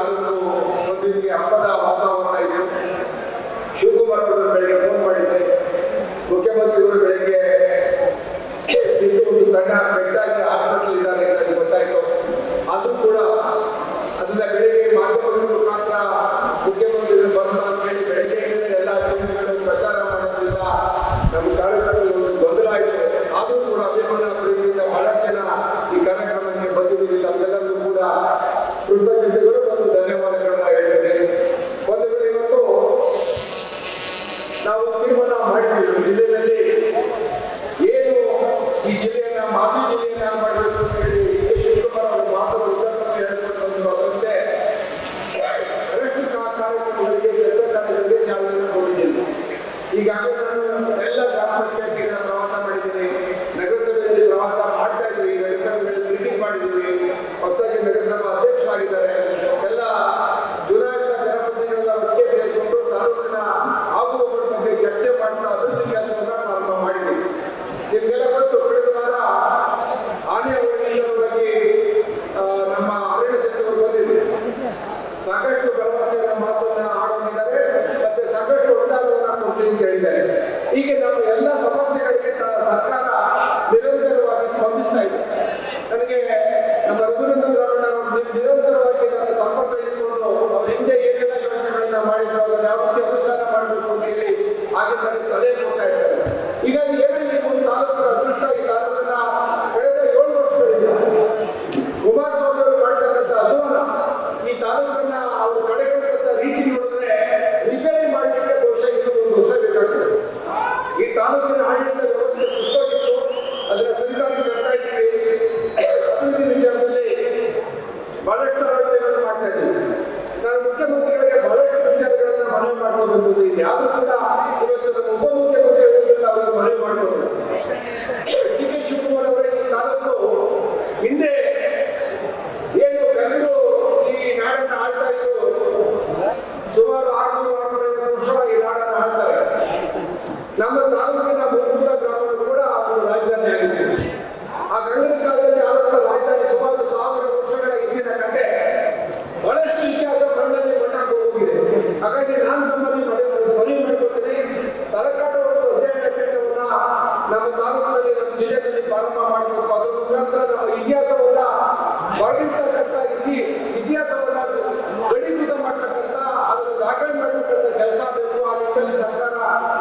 ತಾಲೂಕು ಒಂದು ಹಬ್ಬದ ವಾತಾವರಣ ಇದೆ. ಶಿವಕುಮಾರ್ ಅವರು ಬೆಳಗ್ಗೆ ಫೋನ್ ಮಾಡಿದ್ದೆ, ಮುಖ್ಯಮಂತ್ರಿಗಳು ಬೆಳಗ್ಗೆ ಒಂದು ಸಣ್ಣ ಬೆಟ್ಟಾಗಿ ಹಾಸ್ಪಿಟಲ್ ಇದ್ದಾರೆ ಅಂತ ಗೊತ್ತಾಯಿತು. ಅದು ಕೂಡ ಅದನ್ನ ಬೆಳಗ್ಗೆ ಮಾಧ್ಯಮಗಳ ಮುಖಾಂತರ ಮುಖ್ಯಮಂತ್ರಿಗಳು ಬರೋಣ ಅಂತ ಹೇಳಿ ಬೆಳಗ್ಗೆ ಎಲ್ಲ ಪ್ರಚಾರ ಮಾಡೋದ್ರಿಂದ ನಮ್ಮ ಕಾರ್ಯಕ್ರಮದಲ್ಲಿ ಒಂದು ಗೊಂದಲ ಆಯಿತು. ಆದರೂ ಕೂಡ ಅಭಿಮಾನ ಪ್ರೀತಿಯಿಂದ ಬಹಳಷ್ಟು ಜನ ಈ ಕಾರ್ಯಕ್ರಮಕ್ಕೆ ಬಂದಿರುವುದಿಲ್ಲ. ಅದೆಲ್ಲರೂ ಕೂಡ ಕೃತಜ್ಞತೆಗಳು ಮತ್ತು ಧನ್ಯವಾದಗಳನ್ನ ಹೇಳ್ತೇನೆ. ಒಂದು ವೇಳೆ ಇವತ್ತು ನಾವು ತೀರ್ಮಾನ ಮಾಡಿದ್ದೀವಿ ಜಿಲ್ಲೆಯಲ್ಲಿ ಏನು ಈ ಜಿಲ್ಲೆಯನ್ನ ಮಾಜಿ ಜಿಲ್ಲೆಯನ್ನ ಮಾಡಬೇಕು ಅಂತ ಹೇಳಿ ಶಿವಕುಮಾರ್ ಅವರು ಮಾತು ಉತ್ತರವನ್ನು ಹೇಳಿಕೊಂಡು ಅದರಂತೆ ಅರಷ್ಟು ಕಾರ್ಯಕ್ರಮಗಳಿಗೆ ಎಲ್ಲ ಕಾರ್ಯಗಳಿಗೆ ಚಾಲನೆ ಕೊಟ್ಟಿದ್ದೀನಿ. ಈಗಾಗಲೇ ನಾನು ಎಲ್ಲ ಗ್ರಾಮ ಪಂಚಾಯತಿಗಳ ಪ್ರವಾಸ ಮಾಡಿದ್ದೀನಿ, ನಗರಸಭೆಯಲ್ಲಿ ಪ್ರವಾಸ ಮಾಡ್ತಾ ಇದ್ದೀವಿ, ನಗರಸಭೆಗಳಲ್ಲಿ ಮೀಟಿಂಗ್ ಮಾಡಿದ್ದೀವಿ, ಹೊಸದಾಗಿ ನಗರಸಭಾ ಅಧ್ಯಕ್ಷರಾಗಿದ್ದಾರೆ. ಎಲ್ಲ ಚುನಾಯಿತ ಜನಪ್ರತಿನಿಧಿಗಳ ಒಟ್ಟಿಗೆ ಸೇರಿಕೊಂಡು ತಾಲೂಕಿನ ಆಗುವವರ ಬಗ್ಗೆ ಚರ್ಚೆ ಮಾಡ್ತಾ ಅಭಿವೃದ್ಧಿ ಕೆಲಸವನ್ನು ಪ್ರಾರಂಭ ಮಾಡಿದ್ದೀವಿ. ನಿಮಗೆಲ್ಲ ಗೊತ್ತು, ಕಳೆದ ವಾರ ಆನೆ ಬಗ್ಗೆ ನಮ್ಮ ಅರಣ್ಯ ಸಚಿವರು ಬಂದಿದ್ರು. ಸಾಕಷ್ಟು ಭರವಸೆಯ ಮಾತನ್ನ ಆಡೋದಿದ್ದಾರೆ, ಮತ್ತೆ ಸಾಕಷ್ಟು ಅನುದಾನವನ್ನ ಕೊಡ್ತೀನಿ ಅಂತ ಹೇಳಿದ್ದಾರೆ. ಹೀಗೆ ನಮ್ಮ ಎಲ್ಲ ಸಮಸ್ಯೆಗಳಿಗೆ ಸರ್ಕಾರ ನಿರಂತರವಾಗಿ ಸ್ಪಂದಿಸ್ತಾ ಇದೆ. ನನಗೆ ನಮ್ಮ ರಘುನಂದನ್ ರಾವಣ ನಿರಂತರವಾಗಿ ನನ್ನ ಸಂಪರ್ಕ ಇಟ್ಕೊಂಡು ಅವ್ರ ಹಿಂದೆ ಏನೆಲ್ಲ ಯೋಜನೆಗಳನ್ನ ಮಾಡಿದ್ರು, ಅದನ್ನು ಯಾವ ರೀತಿ ಅನುಷ್ಠಾನ ಮಾಡಬೇಕು ಅಂತ ಹೇಳಿ ಹಾಗೆ ನನಗೆ ಸಲಹೆ ಕೊಡ್ತಾ ಇದ್ದಾರೆ. ಹೀಗಾಗಿ ಏನಾಗಿದೆ, ಒಂದು ತಾಲೂಕಿನ ಅದೃಷ್ಟ, ಈ ತಾಲೂಕಿನ ಕಳೆದ 7 ವರ್ಷಗಳಿಂದ ಕುಮಾರಸ್ವಾಮಿ ಅವರು ಮಾಡ್ತಕ್ಕಂಥ ಅಧ್ವಾನ, ಈ ತಾಲೂಕನ್ನ ಅವರು ಕಡೆಗಣಿಸಿದ ರೀತಿ ನೋಡಿದ್ರೆ ರಿಪೇರಿ ಮಾಡಲಿಕ್ಕೆ ಬಹುಶಃ ಇದು ಒಂದು ವರ್ಷ ಬೇಕಾಗ್ತದೆ. ಈ ತಾಲೂಕಿನ ಆಡಳಿತ ವ್ಯವಸ್ಥೆ ಸುಸ್ತೋಗಿತ್ತು, ಅದರ ಸರಿದಾಗಿ ತರ್ತಾ ಇದ್ದೀವಿ. ಅಭಿವೃದ್ಧಿ ವಿಚಾರದಲ್ಲಿ ಬಹಳಷ್ಟು ಆಲೋಚನೆಗಳನ್ನು ಮಾಡ್ತಾ ಇದ್ದೀವಿ. ನಾನು ಮುಖ್ಯಮಂತ್ರಿಗಳಿಗೆ ಬಹಳಷ್ಟು ವಿಚಾರಗಳನ್ನ ಮನವಿ ಮಾಡ್ಕೊಂಡು ಇದೆ. ಆದ್ರೂ ಕೂಡ ಇವತ್ತು ನಮ್ಮ ಉಪಮುಖ್ಯಮಂತ್ರಿಗಳಿಂದ ಅವರಿಗೆ ಮನವಿ ಮಾಡಿಕೊಂಡು ಡಿ ಕೆ ಶಿವಕುಮಾರ್ ಅವರೇ ಈ ತಾಲೂಕು ಹಿಂದೆ ಏನು ಗಂಗರು ಈ ನಾಡನ್ನು ಆಳ್ತಾ ಇದ್ರು, ಸುಮಾರು 600-650 ವರ್ಷ ಈ ನಾಡನ್ನು ಆಳ್ತಾರೆ. ನಮ್ಮ ತಾಲೂಕಿನ ಮೂಲಭೂತ ಗ್ರಾಮಗಳು ಕೂಡ ಒಂದು ರಾಜಧಾನಿ ಆಗಿದೆ. ಆ ಗಂಗರ ಕಾಲದಲ್ಲಿ ಆದಂತ ರಾಜಧಾನಿ ಸುಮಾರು 1000 ವರ್ಷಗಳ ಹಿಂದಿನ ಕಥೆ, ಬಹಳಷ್ಟು ಇತಿಹಾಸ ಮಣ್ಣಲ್ಲಿ ಮಣ್ಣಾಗಿ ಹೋಗಿದೆ. ಹಾಗಾಗಿ ನಾನು ನಮ್ಮಲ್ಲಿ ಮನವಿ ಮಾಡಿಕೊಡ್ತೀನಿ, ತಲಕಾಡು ಒಂದು ಅಧ್ಯಯನ ಕೇಂದ್ರವನ್ನ ನಮ್ಮ ತಾಲೂಕಿನಲ್ಲಿ, ನಮ್ಮ ಜಿಲ್ಲೆಯಲ್ಲಿ ಪ್ರಾರಂಭ ಮಾಡಬೇಕು. ಅದರ ಮುಖಾಂತರ ನಮ್ಮ ಇತಿಹಾಸವನ್ನ ಹೊರಗಿರ್ತಕ್ಕಂಥ ಇತಿಹಾಸವನ್ನ ಗಡಿಸುತ ಮಾಡ್ತಕ್ಕಂಥ, ಅದನ್ನು ದಾಖಲೆ ಮಾಡತಕ್ಕಂಥ ಕೆಲಸ ಬೇಕು. ಆ ನಿಟ್ಟಿನಲ್ಲಿ ಸರ್ಕಾರ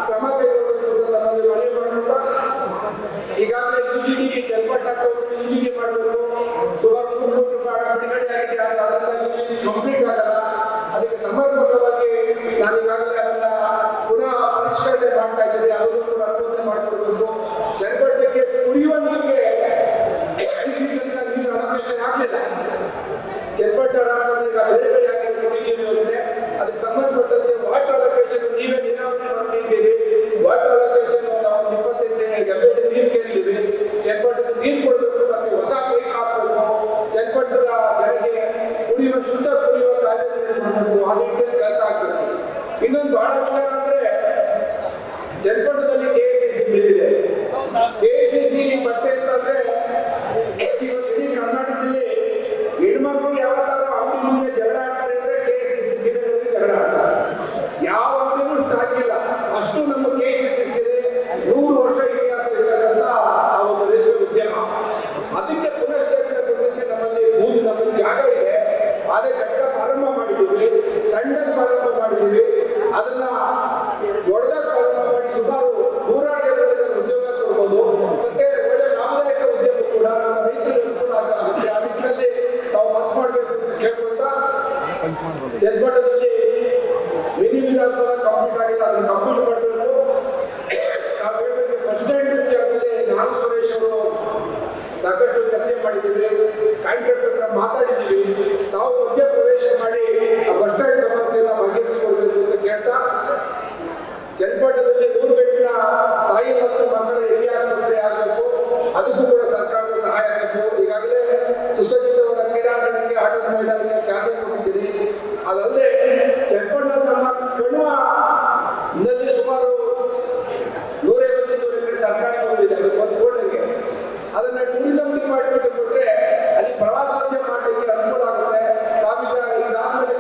ಕ್ರಮ ಕೈಗೊಳ್ಳಬೇಕು ಅಂತ ನಮ್ಮಲ್ಲಿ ಮನವಿ ಮಾಡೋಣ. ಈಗಾಗಲೇ ಯುಜಿಡಿಗೆ ಚಲ್ಪಟ್ಟ ಯುಜಿಡಿ ಮಾಡಬೇಕು, ಸುಮಾರು 300 ರೂಪಾಯಿ ಬಿಡುಗಡೆ ಆಗಿದೆ. ಅದೆಲ್ಲ ಯುಜಿಡಿ ಕಂಪ್ಲೀಟ್ ಆಗಲ್ಲ. ಅದಕ್ಕೆ ಸಮರ್ಪಕವಾಗಿ ನಾನು ಈಗಾಗಲೇ ಅದನ್ನ ಪುನಃ ಪರಿಷ್ಕರಣೆ ಮಾಡ್ತಾ ಇದ್ದೀವಿ. ಅದನ್ನು ಕೂಡ ಅನುಮೋದನೆ ಮಾಡಿಕೊಡ್ಬೇಕು. ಚಲ್ಪಟ್ಟಕ್ಕೆ ಕುಡಿಯುವ ನೀರಿಗೆ ನೀರು ಅಲೋಕೇಶನ್ ಆಗಲಿಲ್ಲ. ಚಲ್ಪಟ್ಟ ರಾಮನಿಗೆ ಬೇರೆ ಬೇರೆ ಯೋಜನೆ, ಅದಕ್ಕೆ ಸಂಬಂಧಪಟ್ಟಂತೆ ವಾಟರ್ ಅಲೋಕೇಶನ್ ನೀವೇ ನೀರಾವರಿ ಮಾಡ್ತಿದ್ದೀರಿ. ವಾಟರ್ ಅಲೋಕೇಶನ್ ನಾವು 25 ಗಂಟೆ ನೀರು ಕೇಳಿದ್ದೀವಿ. ಚಲ್ಪಟ್ಟಕ್ಕೆ ನೀರು ಕೊಡಬೇಕು, ಮತ್ತೆ ಹೊಸ ಪೈಪ್ ಹಾಕಬೇಕು. ಚಲ್ಪಟ್ಟದ ಜನರಿಗೆ ಕುಡಿಯುವ ಶುದ್ಧ ಕುಡಿಯುವ ಕಾರ್ಯಕ್ರಮ ಮಾಡಬೇಕು. ಆ ನಿಟ್ಟಿನಲ್ಲಿ ಕೆಲಸ ಆಗ್ಬೇಕು. ಇನ್ನೊಂದು ಬಹಳ ವಿಚಾರ ಅಂದ್ರೆ, ಚಲ್ಪಟ್ಟದಲ್ಲಿ ಕೆಎಸ್ಸಿಸಿ ಬಿಲ್ಲಿದೆ. ಕೆಎಸ್ಸಿಸಿ ಬಟ್ಟೆ ಅಂತಂದ್ರೆ ಇಡೀ ಕರ್ನಾಟಕದಲ್ಲಿ ಹೆಣ್ಮಕ್ಳು ಯಾವತ್ತಾದ್ರೂ ಅಂಗಡಿ ಮುಂದೆ ಜಗಳ ಆಡ್ತಾರೆ ಅಂದ್ರೆ ಕೆಎಸ್ಸಿಸಿ ಸೀರೆಗಳಲ್ಲಿ ಜಗಳ ಆಡ್ತಾರೆ. ಯಾವ ಅಂಗಡಿನೂ ಸ್ಟಾಕ್ ಇಲ್ಲ. ಅಷ್ಟು ನಮ್ಮ ಕೆಎಸ್ಸಿಸಿ 100 ವರ್ಷ ಇತಿಹಾಸ ಇರತಕ್ಕಂಥ ಆ ಒಂದು ರೇಷ್ಮೆ ಉದ್ಯಮ. ಅದಕ್ಕೆ ಪುನಶ್ಚೇತನ ಕೊಡಲಿಕ್ಕೆ ನಮ್ಮಲ್ಲಿ ಜಾಗ ಇದೆ. ಅದೇ ಘಟ್ಟ ಪ್ರಾರಂಭ ಮಾಡಿದ್ದೀವಿ, ಸಣ್ಣದಾಗಿ ಪ್ರಾರಂಭ ಮಾಡಿದ್ದೀವಿ. ಅದನ್ನ ದೊಡ್ಡದಾಗಿ ಪ್ರಾರಂಭ ಮಾಡಿ ಸುಮಾರು 100 ಜನರಿಗೆ ಉದ್ಯೋಗ ಕೊಡ್ಬೋದು. ಮತ್ತೆ ಒಳ್ಳೆ ಲಾಭದಾಯಕ ಉದ್ಯಮ ಕೂಡ ನಮ್ಮ ರೈತರಿಗೆ ಅನುಕೂಲ ಆಗುತ್ತೆ. ಆ ನಿಟ್ಟಿನಲ್ಲಿ ನಾವು ಮನಸ್ಸು ಮಾಡಬೇಕು ಅಂತ ಕೇಳ್ಕೊಳ್ತಾ, ಜಲ್ಪಟ್ಟದಲ್ಲಿ ಮಿನಿ ವಿಧಾನಸಭಾ ಕಂಪ್ಲೀಟ್ ಆಗಿಲ್ಲ, ಅದನ್ನು ಕಂಪ್ಲೀಟ್ ಮಾಡಬೇಕು. ನಾವು ಹೇಳ್ಬೇಕು, ಬಸ್ ಸ್ಟ್ಯಾಂಡ್ ವಿಚಾರದಲ್ಲಿ ನಾನು ಸುರೇಶ್ ಅವರು ಸಾಕಷ್ಟು ಚರ್ಚೆ ಮಾಡಿದ್ದೀವಿ, ಕಾಂಟ್ರಾಕ್ಟರ್ ಹತ್ರ ಮಾತಾಡಿದ್ದೀವಿ. ನಾವು ಮಧ್ಯ ಪ್ರವೇಶ ಮಾಡಿ ಆ ಬಸ್ ಸ್ಟ್ಯಾಂಡ್ ಸಮಸ್ಯೆನ ಬಗೆಹರಿಸಿಕೊಳ್ಬೇಕು ಅಂತ ಕೇಳ್ತಾ, ಜಲ್ಪಟ್ಟದಲ್ಲಿ 100 ಬೆಡ್ನ ತಾಯಿ ಮತ್ತು ಮಕ್ಕಳ ಹಿರಿಯ ಆಸ್ಪತ್ರೆ ಆಗಬೇಕು. ಅದಕ್ಕೂ ಕೂಡ ಸರ್ಕಾರದ ಸಹಾಯ ಬೇಕು. ಈಗಾಗಲೇ ಸುಸಜ್ಜಿತವಾದ ಕ್ರೀಡಾಂಗಣಕ್ಕೆ, ಆಟದ ಮೈದಾನಕ್ಕೆ ಚಾಲನೆ ಕೊಟ್ಟಿದ್ದೀನಿ. ಅದಲ್ಲದೆ ಜಲ್ಪಟ್ಟ ನಮ್ಮ ಕಣ್ವ ನಲ್ಲಿ ಸುಮಾರು 150 ಎಕರೆ ಸರ್ಕಾರಿ ಹೋಗಿದೆ. ಅದು ಒಂದು ಕೋಟಿಗೆ. ಅದನ್ನ ಟೂರಿಸಂ ಡಿಪಾರ್ಟ್ಮೆಂಟ್ ಕೊಟ್ಟರೆ ಅಲ್ಲಿ ಪ್ರವಾಸೋದ್ಯಮ ಮಾಡಲಿಕ್ಕೆ ಅನುಕೂಲ ಆಗುತ್ತೆ. ನಾವೀಗ ಇದಾದ್ಮೇಲೆ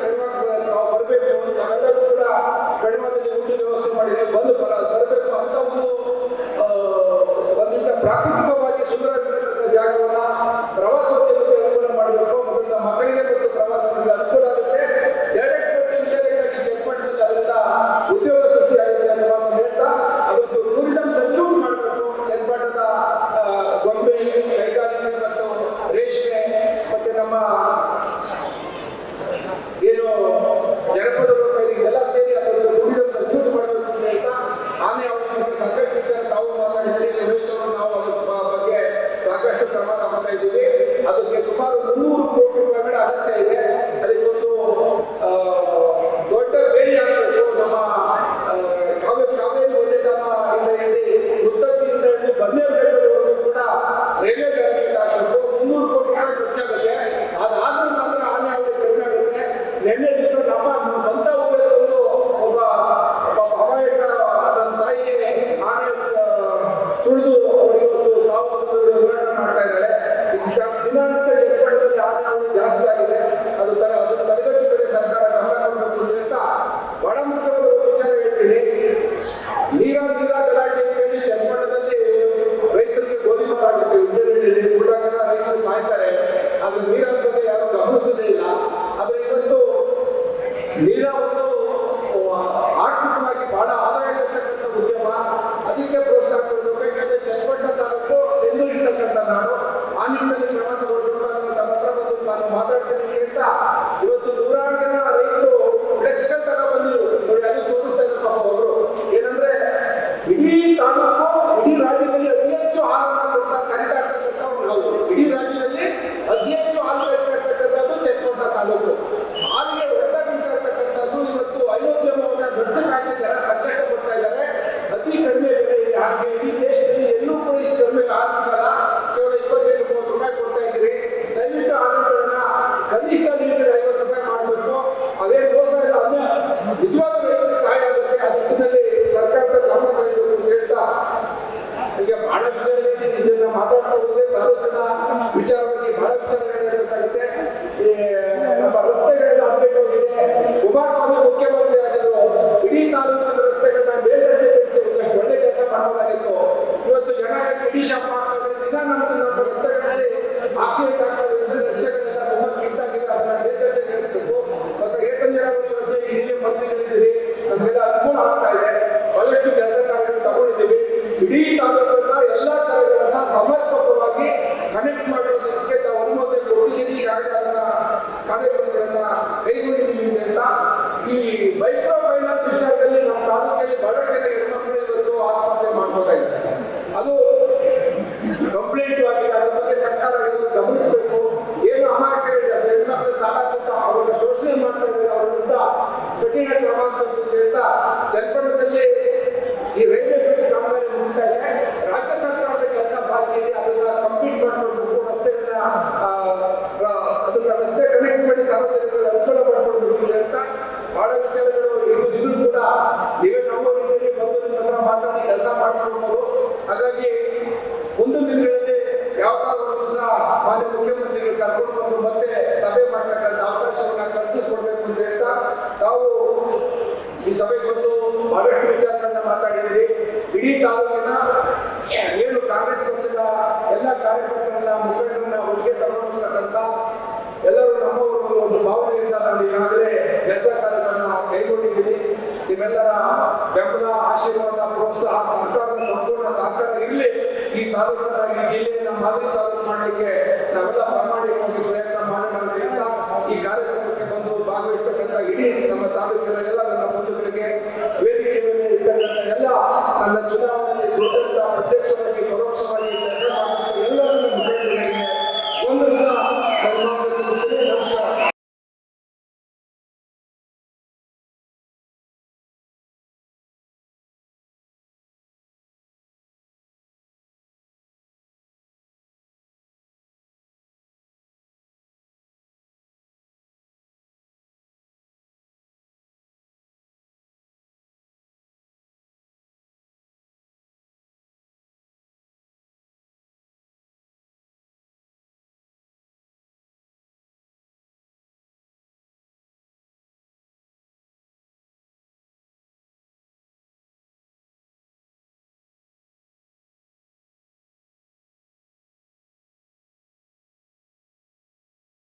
ನಿನ್ನೆ ದಿವಸ ನಮ್ಮ ಸ್ವಂತ ಊರಲ್ಲೂ ಒಬ್ಬ ಅಮಾಯಕ ನನ್ನ ತಾಯಿಗೆ ಆನೆ ತುಳಿದು ಇವತ್ತು ಸಾವು ಹೋರಾಟ ಮಾಡ್ತಾ ಇದ್ದಾರೆ. ದಿನಾಂಕ ಚರ್ಚೆಗಳಲ್ಲಿ ಆನೆ ಅವಳು ಜಾಸ್ತಿ ಆಗಿದೆ. ಅದನ್ನು ತಡೆಗಟ್ಟುವುದಕ್ಕೆ ಸರ್ಕಾರ ಗಮನ ಕೊಡಬೇಕು ಅಂತ ಬಹಳ ಮುಖ್ಯವಾದ ವಿಚಾರ ಹೇಳ್ತೀನಿ. ನೀರ ಗಲಾಟೆ ಹೇಳಿ ಚನ್ನಪಟ್ಟಣದಲ್ಲಿ ರೈತರಿಗೆ ಗೋಧಿ ಮಾರಾಟಕ್ಕೆ ಉದ್ಯೋಗದಲ್ಲಿ ಉಳ್ಳಾಗ ರೈತರು ಸಾಯ್ತಾರೆ. ಅದು ನೀರಿನ ಬಗ್ಗೆ ಯಾರು ಗಮನಿಸೋದೇ ಇಲ್ಲ. ಆದರೆ ಇವತ್ತು ನೀರಾವರಿ ಆರ್ಥಿಕವಾಗಿ ಬಹಳ ಆದಾಯ ಕೊಡ್ತಕ್ಕಂಥ ಉದ್ಯಮ, ಅದಕ್ಕೆ ಪ್ರೋತ್ಸಾಹ ಕೊಡಬೇಕು. ಯಾಕಂದ್ರೆ ಚನ್ನಪಟ್ಟಣ ತಾಲೂಕು ಎಂದು ಇರ್ತಕ್ಕಂಥ ನಾಡು, ಆ ನಿಟ್ಟಿನಲ್ಲಿ ಕ್ರಮ ತಗೊಳ್ಬೇಕು ಅನ್ನೋ ತಮ್ಮ ಹತ್ರ ಬಂದು ನಾನು ಮಾತಾಡ್ತೀನಿ ಅಂತ ಇವತ್ತು ನೂರಾರು ಜನ ರೈತರು ಫ್ಲೆಕ್ಸ್ಗಳು ತಗೊಂಡ್ಬಂದು ನೋಡಿ ಅದು ತೋರಿಸ್ತಾ ಇದ್ದಾರೆ ಅವರು. ಏನಂದ್ರೆ ಇಡೀ ತಾಲೂಕು ಇಡೀ ರಾಜ್ಯದಲ್ಲಿ ಅತಿ ಹೆಚ್ಚು ಹಾಲನ್ನು ಕೊಡ್ತಾ ಕರೀತಾ ಇರ್ತಕ್ಕಂಥವ್ರು ನಾವು. ಇಡೀ ರಾಜ್ಯದಲ್ಲಿ ಅತಿ ಹೆಚ್ಚು ಹಾಲು ಕರೀತಾ ಚನ್ನಪಟ್ಟಣ ತಾಲೂಕು. ಹಾಲಿಗೆ ಹೊಡೆತ ಬೀಳ್ತಾ ಇವತ್ತು ಅಯೋಧ್ಯಮವನ್ನು ದೊಡ್ಡ ಕಾಯ್ದೆ ಜನ ಸಂಕಷ್ಟ ಪಡ್ತಾ ಇದ್ದಾರೆ. ಅತಿ ಕಡಿಮೆ ಬೆಲೆ ಇದೆ ಹಾಗೆ ಇಡೀ ದೇಶದಲ್ಲಿ ಎಲ್ಲೂ ಕೂಡ ಇಷ್ಟು ಕಡಿಮೆ ಹಾಲು ಸಿಗಲ್ಲ. ಕೇವಲ 25-30 ರೂಪಾಯಿ ಕೊಡ್ತಾ ಇದ್ದೀರಿ. ದಯವಿಟ್ಟು ಹಾಲುಗಳನ್ನ ಕನಿಷ್ಠ ಲೀಟರ್ 50 ರೂಪಾಯಿ ಮಾಡಬೇಕು. ಅದೇ ಮೋಸ ಇಲ್ಲ, ನಿಜವಾದ ರೈತರಿಗೆ ಸಹಾಯ ಆಗುತ್ತೆ. ಆ ನಿಟ್ಟಿನಲ್ಲಿ ಸರ್ಕಾರದ ಗಮನ ಹರಿಸಬೇಕು ಅಂತ ಹೇಳ್ತಾ ಈಗ ಬಹಳ ವಿಚಾರಗಳಲ್ಲಿ ಇದನ್ನ ಮಾತಾಡ್ತಾ ಹೋದ್ರೆ ತಾಲೂಕಿನ ವಿಚಾರವಾಗಿ ಬಹಳ ವಿಚಾರಗಳು ಹೇಳಬೇಕಾಗುತ್ತೆ. ನಮ್ಮ ರಸ್ತೆಗಳೆಲ್ಲ ಆಗಬೇಕಾಗಿದೆ. ಕುಮಾರಸ್ವಾಮಿ ಮುಖ್ಯಮಂತ್ರಿ ಆಗಿದ್ರು, ಇಡೀ ತಾಲೂಕಿನ ರಸ್ತೆಗಳನ್ನ ಮೇಲ್ದರ್ಜೆಗೇರಿಸಿ ಒಳ್ಳೆ ಕೆಲಸ ಮಾಡಬಹುದಾಗಿತ್ತು. ಇವತ್ತು ಜನ ಇಡೀ ಶಾಪ ಆಗ್ತದೆ. ನಮ್ಮ ರಸ್ತೆಗಳಲ್ಲಿ ಆಕ್ಸಿಡೆಂಟ್ ಆಗ್ತದೆ ಅಂದ್ರೆ ರಸ್ತೆಗಳೆಲ್ಲ ತುಂಬಾ ಕಿತ್ತಾಗಿದೆ. ಅದನ್ನ ಮೇಲ್ದರ್ಜೆಗೇರಿಸಬೇಕು. ಮತ್ತು ಏಕನೀರಾವರಿ ಯೋಜನೆ ಹಿರಿಯ ಮಂತ್ರಿಗಳಿದ್ದೀರಿ, ನಮಗೆಲ್ಲ ಅನುಕೂಲ ಆಗ್ತಾ ಇದೆ. ಬಹಳಷ್ಟು ಕೆಲಸ ಕಾರ್ಯಗಳು ತಗೊಂಡಿದ್ದೀವಿ. ಇಡೀ ತಾಲೂಕನ್ನ ಎಲ್ಲ ಕಾರ್ಯಗಳನ್ನ ಸಮರ್ಪಕವಾಗಿ ಕನೆಕ್ಟ್ ಮಾಡೋದಕ್ಕೆ ನಾವು ಅನುಮತಿ ಕೊಟ್ಟಿದ್ದೀವಿ. ಈಗಾಗಲೇ ಅದನ್ನ ಕಾರ್ಯಕ್ರಮಗಳನ್ನ ಕೈಗೊಂಡಿದ್ದೀವಿ ಅಂತ. ಈ ಮೈಕ್ರೋ ಫೈನಾನ್ಸ್ ವಿಚಾರದಲ್ಲಿ ನಮ್ಮ ತಾಲೂಕಲ್ಲಿ ಬಹಳಷ್ಟು ಜನ ಹೆಣ್ಮಕ್ಳು ಇವತ್ತು ಆತ್ಮಹತ್ಯೆ ಮಾಡ್ಬೋದಾಗಿದೆ. ಅದು ಕಂಪ್ಲೇಂಟ್ ಆಗಿದೆ. ಅದ್ರ ಬಗ್ಗೆ ಸರ್ಕಾರ ಗಮನಿಸಬೇಕು. ಏನು ಅಮಾಯಕ ಹೆಣ್ಮಕ್ಳು ಸಾಲ ಕೊಟ್ಟು ಅವರನ್ನ ಶೋಷಣೆ ಮಾಡ್ತಾ ಇದ್ದಾರೆ, ಅವರ ವಿರುದ್ಧ ಕಠಿಣ ಕ್ರಮ ಅಂತ ಚನ್ನಪಟ್ಟಣದಲ್ಲಿ ಈ ರೈಲ್ವೆ ಬ್ರಿಡ್ಜ್ ಕಾಮಗಾರಿ ಮುಗಿತಾ ಇದೆ. ರಾಜ್ಯ ಸರ್ಕಾರದ ಕೆಲಸ ಬಾಕಿ ಇದೆ. ಅದನ್ನ ಕಂಪ್ಲೀಟ್ ಮಾಡ್ಕೊಳ್ಬೇಕು. ರಸ್ತೆಗಳನ್ನ ಅದನ್ನ ರಸ್ತೆ ಕನೆಕ್ಟ್ ಮಾಡಿ ಸಾರ್ವಜನಿಕರಿಗೆ ಅನುಕೂಲ ಮಾಡ್ಕೊಳ್ಬೇಕು ಅಂತ ಬಹಳ ವಿಚಾರಗಳು ಇದ್ರು ಕೂಡ ನೀವೇ ನಮ್ಮ ರೀತಿಯಲ್ಲಿ ಬಂದು ಮಾತಾಡಿ ಕೆಲಸ ಮಾಡ್ಕೊಳ್ಬೋದು. ಹಾಗಾಗಿ ಮುಂದಿನ ದಿನಗಳಲ್ಲಿ ಯಾವ ಸಹ ಮಾನ್ಯ ಮುಖ್ಯಮಂತ್ರಿಗಳು ಕರ್ಕೊಂಡು ಬಂದು ಮತ್ತೆ ಸಭೆ ಮಾಡತಕ್ಕಂಥ ಅವಕಾಶವನ್ನ ಕಲ್ಪಿಸಿಕೊಡ್ಬೇಕು ಅಂತ ಹೇಳ್ತಾ ತಾವು ಈ ಸಭೆಗೆ ಬಂದು ಬಹಳಷ್ಟು ವಿಚಾರಗಳನ್ನ ಮಾತಾಡಿದ್ದೀರಿ. ಇಡೀ ತಾಲೂಕಿನ ಏನು ಕಾಂಗ್ರೆಸ್ ಪಕ್ಷದ ಎಲ್ಲ ಕಾರ್ಯಕರ್ತರನ್ನ ಮುಖಂಡರನ್ನ ಒಟ್ಟಿಗೆ ತಗೊಂಡಿರ್ತಕ್ಕಂಥ ಎಲ್ಲರೂ ನಮ್ಮವರು ಒಂದು ಭಾವನೆಯಿಂದ ನಾವು ಈಗಾಗಲೇ ಕೆಲಸ ಕಾರ್ಯಗಳನ್ನ ಕೈಗೊಂಡಿದ್ದೀವಿ. ನಿಮ್ಮೆಲ್ಲರ ಬೆಂಬಲ, ಆಶೀರ್ವಾದ, ಪ್ರೋತ್ಸಾಹ, ಸರ್ಕಾರದ ಸಂಪೂರ್ಣ ಸಹಕಾರ ಇರಲಿ. ಈ ತಾಲೂಕನ್ನ ಈ ಜಿಲ್ಲೆಯನ್ನ ಮಾದರಿ ತಾಲೂಕು ಮಾಡಲಿಕ್ಕೆ ನಾವೆಲ್ಲ